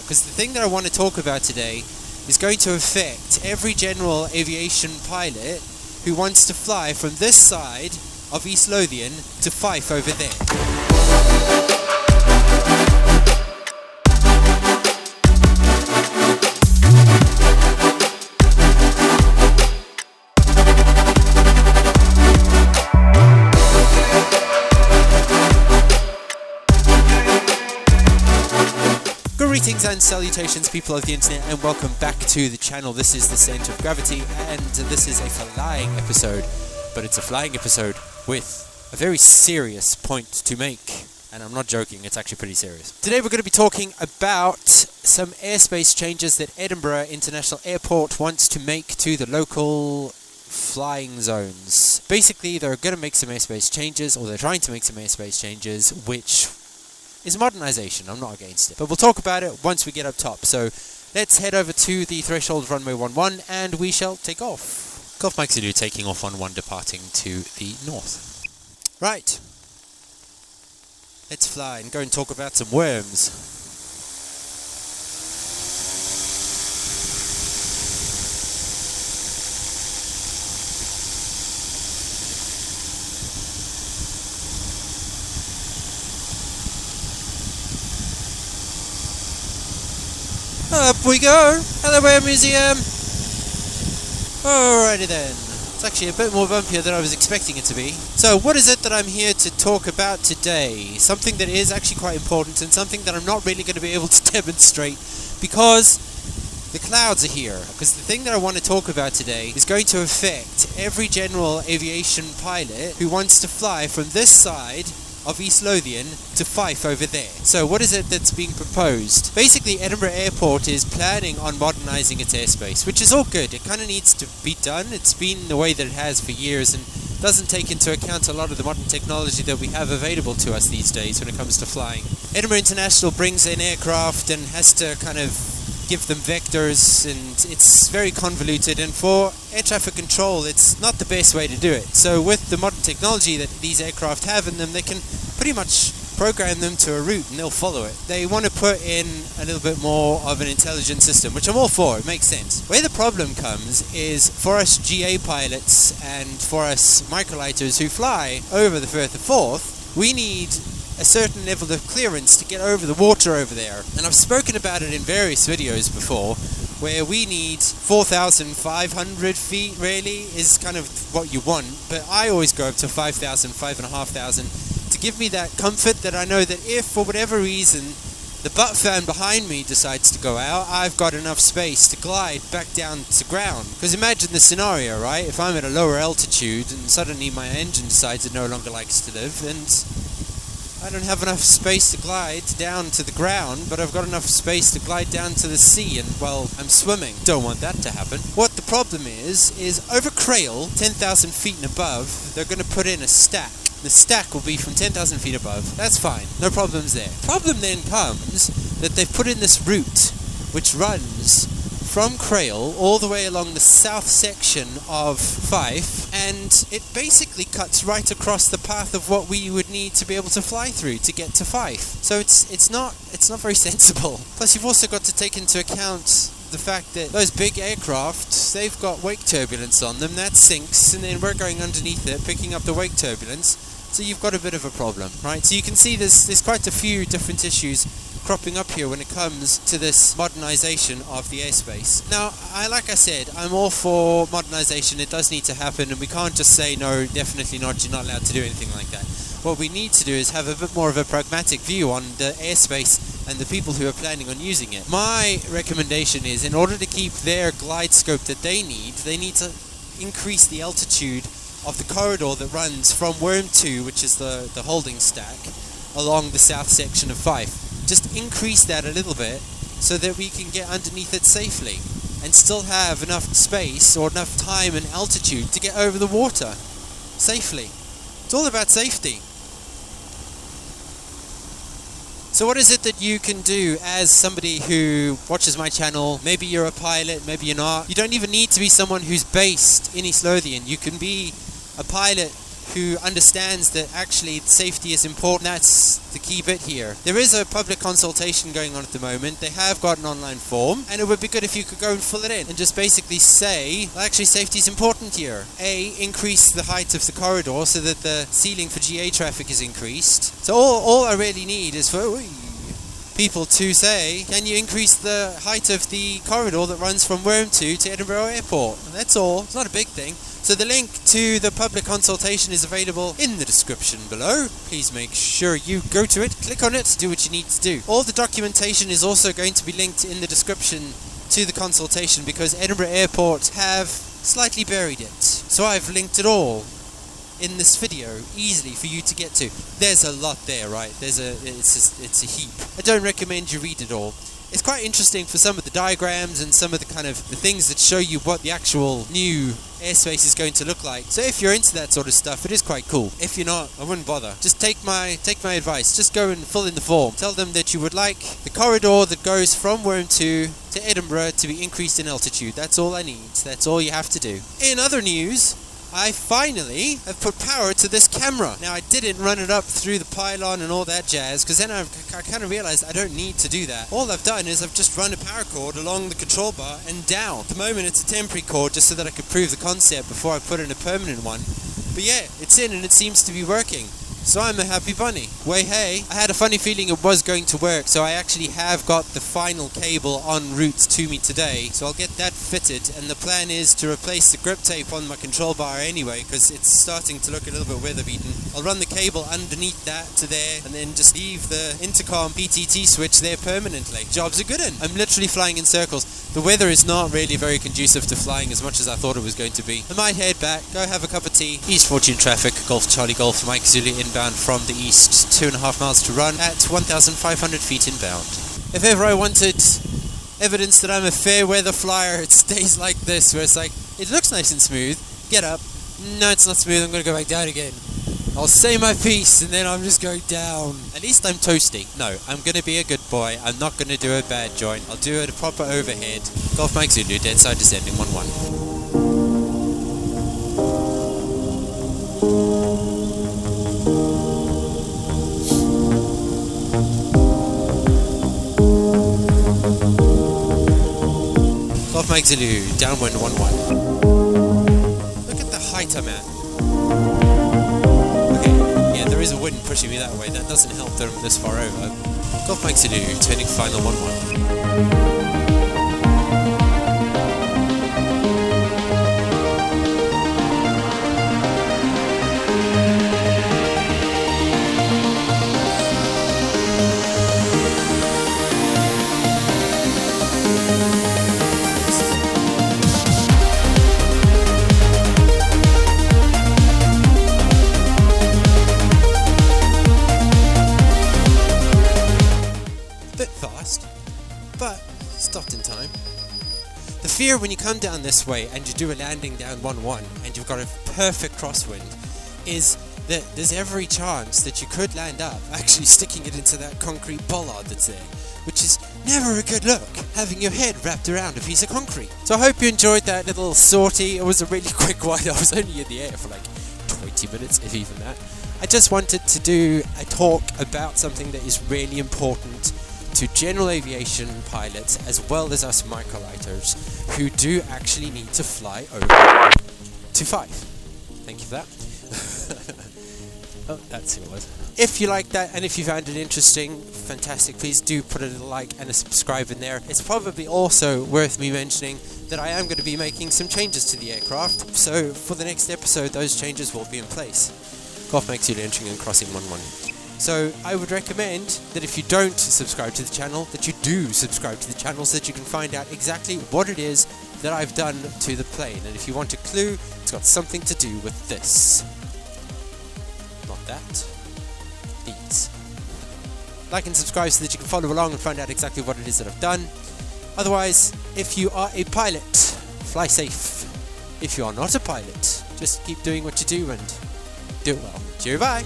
because the thing that I want to talk about today is going to affect every general aviation pilot who wants to fly from this side of East Lothian to Fife over there. Greetings and salutations, people of the internet, and welcome back to the channel. This is the Centre of Gravity, and this is a flying episode, but it's a flying episode with a very serious point to make, and I'm not joking, it's actually pretty serious. Today we're going to be talking about some airspace changes that Edinburgh International Airport wants to make to the local flying zones. Basically, they're going to make some airspace changes, or they're trying to make some airspace changes, which is Modernization. I'm not against it, but we'll talk about it once we get up top. So let's head over to the threshold runway 11 and we shall take off. Golf Mike Zulu taking off on 1, departing to the north. Right, let's fly and go and talk about some worms. Up we go! Hello, Air Museum! Alrighty then. It's actually a bit more bumpier than I was expecting it to be. So, what is it that I'm here to talk about today? Something that is actually quite important, and something that I'm not really going to be able to demonstrate because the clouds are here. Because the thing that I want to talk about today is going to affect every general aviation pilot who wants to fly from this side of East Lothian to Fife over there. So what is it that's being proposed? Basically, Edinburgh Airport is planning on modernising its airspace, which is all good. It kind of needs to be done. It's been the way that it has for years and doesn't take into account a lot of the modern technology that we have available to us these days when it comes to flying. Edinburgh International brings in aircraft and has to kind of give them vectors, and it's very convoluted, and for air traffic control it's not the best way to do it. So with the modern technology that these aircraft have in them, they can pretty much program them to a route and they'll follow it. They want to put in a little bit more of an intelligent system, which I'm all for, it makes sense. Where the problem comes is for us GA pilots and for us microlighters who fly over the Firth of Forth, we need a certain level of clearance to get over the water over there. And I've spoken about it in various videos before, where we need 4,500 feet really is kind of what you want, but I always go up to 5,000, 5,500 to give me that comfort that I know that if for whatever reason the butt fan behind me decides to go out, I've got enough space to glide back down to ground. Because imagine the scenario, right? If I'm at a lower altitude and suddenly my engine decides it no longer likes to live, and I don't have enough space to glide down to the ground, but I've got enough space to glide down to the sea, and, well, I'm swimming. Don't want that to happen. What the problem is over Crail, 10,000 feet and above, they're going to put in a stack. The stack will be from 10,000 feet above. That's fine. No problems there. Problem then comes that they've put in this route, which runs from Crail all the way along the south section of Fife, and it basically cuts right across the path of what we would need to be able to fly through to get to Fife. So it's not very sensible. Plus, you've also got to take into account the fact that those big aircraft, they've got wake turbulence on them, that sinks, and then we're going underneath it, picking up the wake turbulence, so you've got a bit of a problem, right? So you can see there's quite a few different issues cropping up here when it comes to this modernisation of the airspace. Now, like I said, I'm all for modernisation. It does need to happen, and we can't just say, no, definitely not, you're not allowed to do anything like that. What we need to do is have a bit more of a pragmatic view on the airspace and the people who are planning on using it. My recommendation is, in order to keep their glide scope that they need to increase the altitude of the corridor that runs from Worm 2, which is the holding stack, along the south section of Fife. Just increase that a little bit so that we can get underneath it safely and still have enough space or enough time and altitude to get over the water safely. It's all about safety. So what is it that you can do as somebody who watches my channel? Maybe you're a pilot, maybe you're not. You don't even need to be someone who's based in East Lothian. You can be a pilot who understands that actually safety is important. That's the key bit here. There is a public consultation going on at the moment. They have got an online form, and it would be good if you could go and fill it in and just basically say, well, actually safety is important here. Increase the height of the corridor so that the ceiling for GA traffic is increased. So all I really need is for people to say, can you increase the height of the corridor that runs from Worm 2 to Edinburgh Airport? And that's all. It's not a big thing. So the link to the public consultation is available in the description below. Please make sure you go to it, click on it, do what you need to do. All the documentation is also going to be linked in the description to the consultation because Edinburgh Airport have slightly buried it. So I've linked it all in this video easily for you to get to. There's a lot there, right? It's a heap. I don't recommend you read it all. It's quite interesting for some of the diagrams and some of the the things that show you what the actual new airspace is going to look like. So if you're into that sort of stuff, it is quite cool. If you're not, I wouldn't bother. Just take my advice. Just go and fill in the form. Tell them that you would like the corridor that goes from Worm 2 to Edinburgh to be increased in altitude. That's all I need. That's all you have to do. In other news, I finally have put power to this camera. Now I didn't run it up through the pylon and all that jazz because then I kind of realized I don't need to do that. All I've done is I've just run a power cord along the control bar and down. At the moment it's a temporary cord just so that I could prove the concept before I put in a permanent one. But yeah, it's in and it seems to be working. So I'm a happy bunny. Way hey, I had a funny feeling it was going to work, so I actually have got the final cable en route to me today. So I'll get that fitted, and the plan is to replace the grip tape on my control bar anyway, because it's starting to look a little bit weather-beaten. I'll run the cable underneath that to there, and then just leave the intercom PTT switch there permanently. Job's a good one. I'm literally flying in circles. The weather is not really very conducive to flying as much as I thought it was going to be. I might head back, go have a cup of tea. East Fortune traffic, Golf Charlie Golf, Mike Zulu inbound from the east, 2.5 miles to run at 1,500 feet inbound. If ever I wanted evidence that I'm a fair weather flyer, it's days like this where it's like, it looks nice and smooth, get up, no it's not smooth, I'm going to go back down again. I'll say my piece and then I'm just going down. At least I'm toasty. No, I'm going to be a good boy. I'm not going to do a bad joint. I'll do a proper overhead. Golf Mike Zulu, dead side descending 1-1. Golf Mike Zulu, downwind 1-1. Look at the height I'm at. There is a wind pushing me that way. That doesn't help that I'm this far over. Golf Mike Zulu, turning final 1-1. But stopped in time. The fear when you come down this way and you do a landing down 1-1 and you've got a perfect crosswind is that there's every chance that you could land up actually sticking it into that concrete bollard that's there, which is never a good look, having your head wrapped around a piece of concrete. So I hope you enjoyed that little sortie. It was a really quick one. I was only in the air for like 20 minutes, if even that. I just wanted to do a talk about something that is really important to General Aviation pilots as well as us microlighters who do actually need to fly over to 5. Thank you for that. Oh, that's who it was. If you liked that and if you found it interesting, fantastic, please do put a little like and a subscribe in there. It's probably also worth me mentioning that I am going to be making some changes to the aircraft, so for the next episode those changes will be in place. Golf Mike Zulu entering and crossing 1-1. So I would recommend that if you don't subscribe to the channel, that you do subscribe to the channel so that you can find out exactly what it is that I've done to the plane. And if you want a clue, it's got something to do with this. Not that. These. Like and subscribe so that you can follow along and find out exactly what it is that I've done. Otherwise, if you are a pilot, fly safe. If you are not a pilot, just keep doing what you do and do it well. Cheerio, bye!